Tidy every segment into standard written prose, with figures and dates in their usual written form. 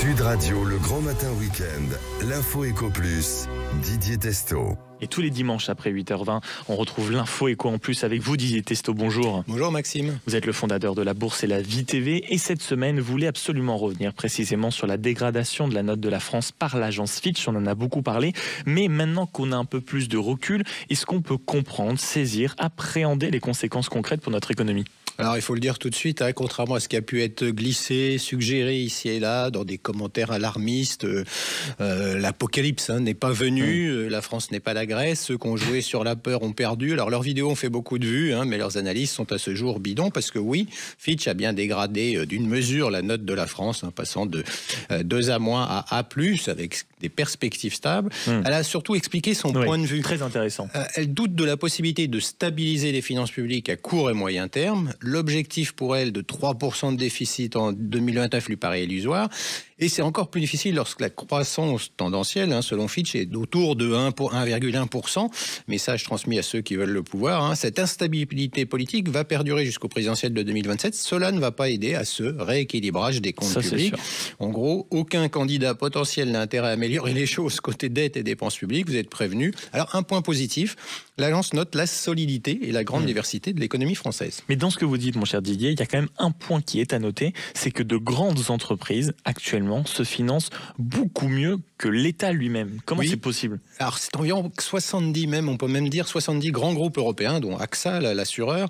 Sud Radio, le grand matin week-end, l'info Éco Plus, Didier Testo. Et tous les dimanches après 8h20, on retrouve l'info Éco en plus avec vous, Didier Testo. Bonjour. Bonjour Maxime. Vous êtes le fondateur de la Bourse et la Vie TV. Et cette semaine, vous voulez absolument revenir précisément sur la dégradation de la note de la France par l'agence Fitch. On en a beaucoup parlé. Mais maintenant qu'on a un peu plus de recul, est-ce qu'on peut comprendre, saisir, appréhender les conséquences concrètes pour notre économie ? Alors il faut le dire tout de suite, contrairement à ce qui a pu être glissé, suggéré ici et là dans des commentaires alarmistes, l'apocalypse n'est pas venu, la France n'est pas la Grèce, ceux qui ont joué sur la peur ont perdu. Alors leurs vidéos ont fait beaucoup de vues, mais leurs analyses sont à ce jour bidons parce que oui, Fitch a bien dégradé d'une mesure la note de la France, passant de 2 à- à A+, avec des perspectives stables. Elle a surtout expliqué son point de vue. Très intéressant. Elle doute de la possibilité de stabiliser les finances publiques à court et moyen terme. L'objectif pour elle de 3% de déficit en 2029 lui paraît illusoire. Et c'est encore plus difficile lorsque la croissance tendancielle, selon Fitch, est autour de 1,1%. Message transmis à ceux qui veulent le pouvoir. Cette instabilité politique va perdurer jusqu'au présidentiel de 2027. Cela ne va pas aider à ce rééquilibrage des comptes publics. En gros, aucun candidat potentiel n'a intérêt à améliorer les choses côté dette et dépenses publiques. Vous êtes prévenus. Alors, un point positif, l'agence note la solidité et la grande diversité de l'économie française. Mais dans ce que vous dites, mon cher Didier, il y a quand même un point qui est à noter, c'est que de grandes entreprises, actuellement, se financent beaucoup mieux que l'État lui-même. Comment c'est possible ? Alors, c'est environ 70 même, on peut même dire 70 grands groupes européens, dont AXA, l'assureur,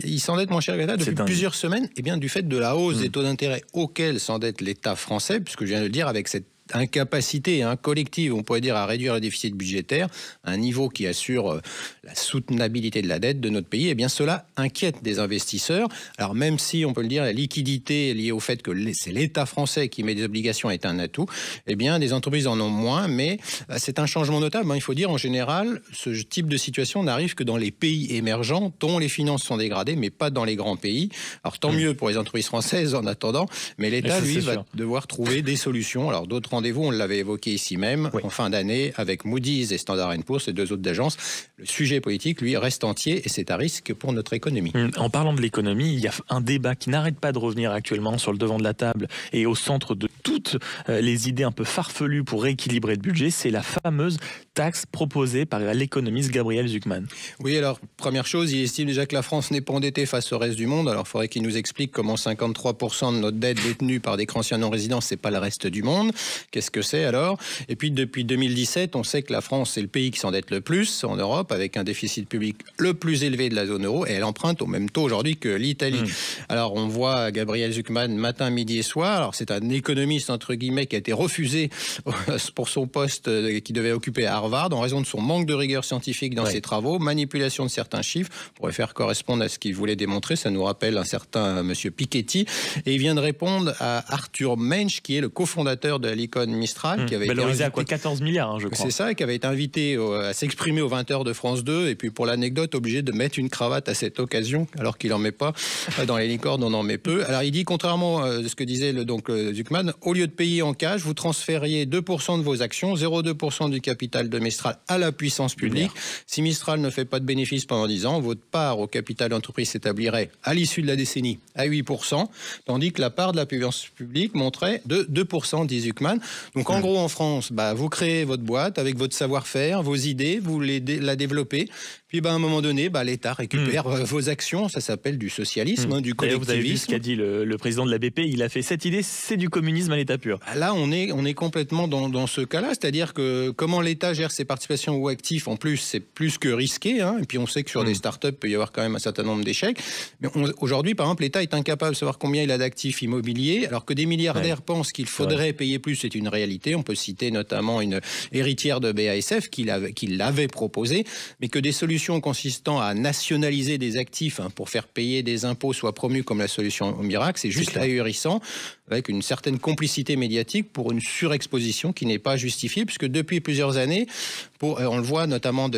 ils s'endettent moins cher que l'État depuis plusieurs semaines, et bien du fait de la hausse des taux d'intérêt auxquels s'endette l'État français, puisque je viens de le dire, avec cette incapacité collective, on pourrait dire, à réduire le déficit budgétaire, un niveau qui assure la soutenabilité de la dette de notre pays, et bien cela inquiète des investisseurs. Alors même si, on peut le dire, la liquidité liée au fait que c'est l'État français qui met des obligations est un atout, eh bien des entreprises en ont moins, mais c'est un changement notable. Il faut dire, en général, ce type de situation n'arrive que dans les pays émergents, dont les finances sont dégradées, mais pas dans les grands pays. Alors tant mieux pour les entreprises françaises en attendant, mais l'État, lui, va devoir trouver des solutions. Alors d'autres rendez-vous, on l'avait évoqué ici même, en fin d'année, avec Moody's et Standard & Poor's, ces deux autres agences. Le sujet politique, lui, reste entier et c'est à risque pour notre économie. En parlant de l'économie, il y a un débat qui n'arrête pas de revenir actuellement sur le devant de la table et au centre de toutes les idées un peu farfelues pour rééquilibrer le budget, c'est la fameuse taxe proposée par l'économiste Gabriel Zucman. Oui, alors, première chose, il estime déjà que la France n'est pas endettée face au reste du monde. Alors, il faudrait qu'il nous explique comment 53% de notre dette détenue par des créanciers non-résidents, c'est pas le reste du monde. Qu'est-ce que c'est alors ? Et puis, depuis 2017, on sait que la France est le pays qui s'endette le plus en Europe, avec un déficit public le plus élevé de la zone euro, et elle emprunte au même taux aujourd'hui que l'Italie. Alors, on voit Gabriel Zucman matin, midi et soir. Alors, c'est un économiste, entre guillemets, qui a été refusé pour son poste qu'il devait occuper à Harvard en raison de son manque de rigueur scientifique dans ses travaux, manipulation de certains chiffres, pourrait faire correspondre à ce qu'il voulait démontrer. Ça nous rappelle un certain monsieur Piketty. Et il vient de répondre à Arthur Mensch, qui est le cofondateur de l'Icon Mistral, qui avait été valorisé à quoi, 14 milliards, je crois. C'est ça, et qui avait été invité à s'exprimer aux 20h de France 2, et puis pour l'anecdote, obligé de mettre une cravate à cette occasion, alors qu'il n'en met pas. Dans les licornes, on en met peu. Alors il dit, contrairement à ce que disait Zucman, au lieu de payer en cash, vous transfériez 2% de vos actions, 0,2% du capital de Mistral à la puissance publique. Si Mistral ne fait pas de bénéfices pendant 10 ans, votre part au capital d'entreprise s'établirait à l'issue de la décennie à 8%, tandis que la part de la puissance publique monterait de 2%, dit Zucman. Donc en gros, en France, vous créez votre boîte avec votre savoir-faire, vos idées, vous la développez. Puis à un moment donné, l'État récupère vos actions. Ça s'appelle du socialisme, du collectivisme. Vous avez vu ce qu'a dit le président de la BP. Il a fait cette idée, c'est du communisme à l'état pur. Là, on est complètement dans ce cas-là. C'est-à-dire que comment l'État gère ses participations ou actifs, en plus, c'est plus que risqué. Et puis on sait que sur des startups, il peut y avoir quand même un certain nombre d'échecs. Mais aujourd'hui, par exemple, l'État est incapable de savoir combien il a d'actifs immobiliers, alors que des milliardaires pensent qu'il faudrait payer plus. C'est une réalité. On peut citer notamment une héritière de BASF qui l'avait proposé, mais que des solutions consistant à nationaliser des actifs pour faire payer des impôts soit promues comme la solution au miracle, c'est juste ahurissant, avec une certaine complicité médiatique pour une surexposition qui n'est pas justifiée, puisque depuis plusieurs années, on le voit notamment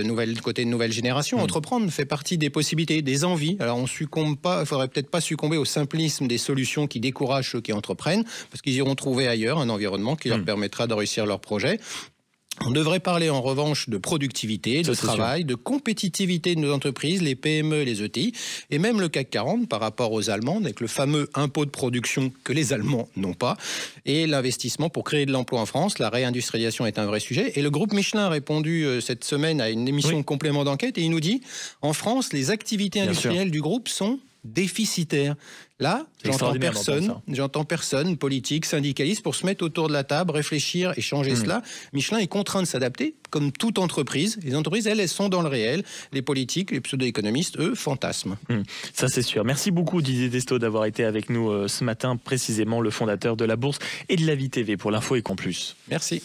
côté de nouvelles générations, entreprendre fait partie des possibilités, des envies. Alors on succombe pas, il faudrait peut-être pas succomber au simplisme des solutions qui découragent ceux qui entreprennent, parce qu'ils iront trouver ailleurs un environnement qui leur permettra de réussir leur projet. On devrait parler en revanche de productivité, de travail, de compétitivité de nos entreprises, les PME et les ETI, et même le CAC 40 par rapport aux Allemandes, avec le fameux impôt de production que les Allemands n'ont pas, et l'investissement pour créer de l'emploi en France. La réindustrialisation est un vrai sujet. Et le groupe Michelin a répondu cette semaine à une émission complément d'enquête, et il nous dit, en France, les activités industrielles du groupe sont déficitaires. Là, j'entends personne, politique, syndicaliste, pour se mettre autour de la table, réfléchir et changer cela. Michelin est contraint de s'adapter, comme toute entreprise. Les entreprises, elles sont dans le réel. Les politiques, les pseudo-économistes, eux, fantasment. Ça, c'est sûr. Merci beaucoup, Didier Destot, d'avoir été avec nous ce matin, précisément le fondateur de la Bourse et de la Vie TV pour l'Info Éco+. Merci.